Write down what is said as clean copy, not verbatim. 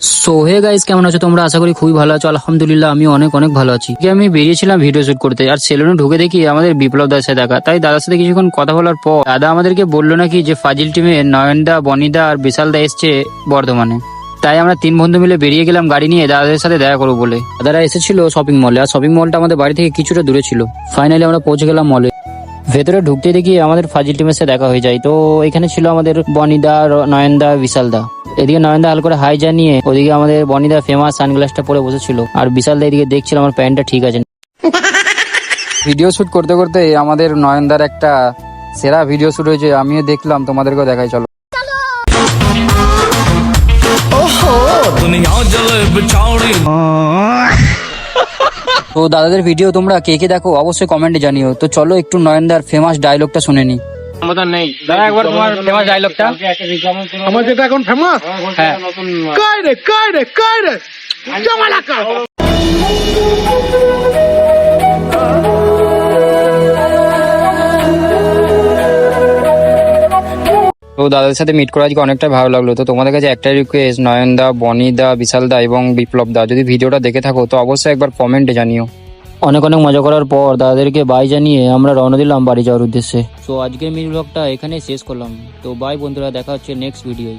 So hey guys, কেমন আছো তোমরা? আশা করি খুবই ভালো আছো। আলহামদুলিল্লাহ আমি অনেক অনেক ভালো আছি। আমি বেরিয়েছিলাম ভিডিও শুট করতে, আর সেলুনে ঢুকে দেখি আমাদের বিপ্লব দার সাথে দেখা। তাই দাদার সাথে কিছুক্ষণ কথা বলার পর দাদা আমাদেরকে বললো নাকি যে ফাজিল টিমে নয়নদা, বনিদা আর বিশাল দা এসছে বর্ধমানে। তাই আমরা তিন বন্ধু মিলে বেরিয়ে গেলাম গাড়ি নিয়ে দাদাদের সাথে দেখা করবো বলে। দাদারা এসেছিল শপিং মলে, আর শপিং মলটা আমাদের বাড়ি থেকে কিছুটা দূরে ছিল। ফাইনালি আমরা পৌঁছে গেলাম মলে। ভেতরে ঢুকতে দেখি আমাদের ফাজিল টিমের সাথে দেখা হয়ে যায়। তো এখানে ছিল আমাদের বনিদা, নয়নদা, বিশাল দা। এদিকে নয়নদা হাল করে হাই জানিয়ে, ওদিকে আমাদের বনিদা ফেমাস সানগ্লাসটা পরে বসেছিল, আর বিশাল দা এদিকে দেখছিল আমার প্যান্টটা ঠিক আছে। ভিডিও শুট করতে করতে আমাদের নয়নদার একটা সেরা ভিডিও শুট হয়েছে, আমিও দেখলাম, তোমাদেরকেও দেখাই চলো। তো দাদাদের ভিডিও তোমরা কে কে দেখো অবশ্যই কমেন্টে জানিও। তো চলো একটু নয়নদার ফেমাস ডায়লগটা শুনে নি। দাদা একবার তোমার ফেমাস ডায়লগটা। আমার যেটা এখন ফেমাস, হ্যাঁ, কই রে জমালাকা। তো দাদাদের সাথে মিট করে আজকে অনেকটাই ভালো লাগলো। তো তোমাদের কাছে একটাই রিকোয়েস্ট, নয়নদা, বনিদা, বিশাল দা এবং বিপ্লব দা যদি ভিডিওটা দেখে থাকো তো অবশ্যই একবার কমেন্টে জানিও। অনেক অনেক মজা করার পর দাদাদেরকে বাই জানিয়ে আমরা রওনা দিলাম বাড়ি যাওয়ার উদ্দেশ্যে। তো আজকের মিনি ব্লগটা এখানে শেষ করলাম। তো বাই বন্ধুরা, দেখা হচ্ছে নেক্সট ভিডিওয়।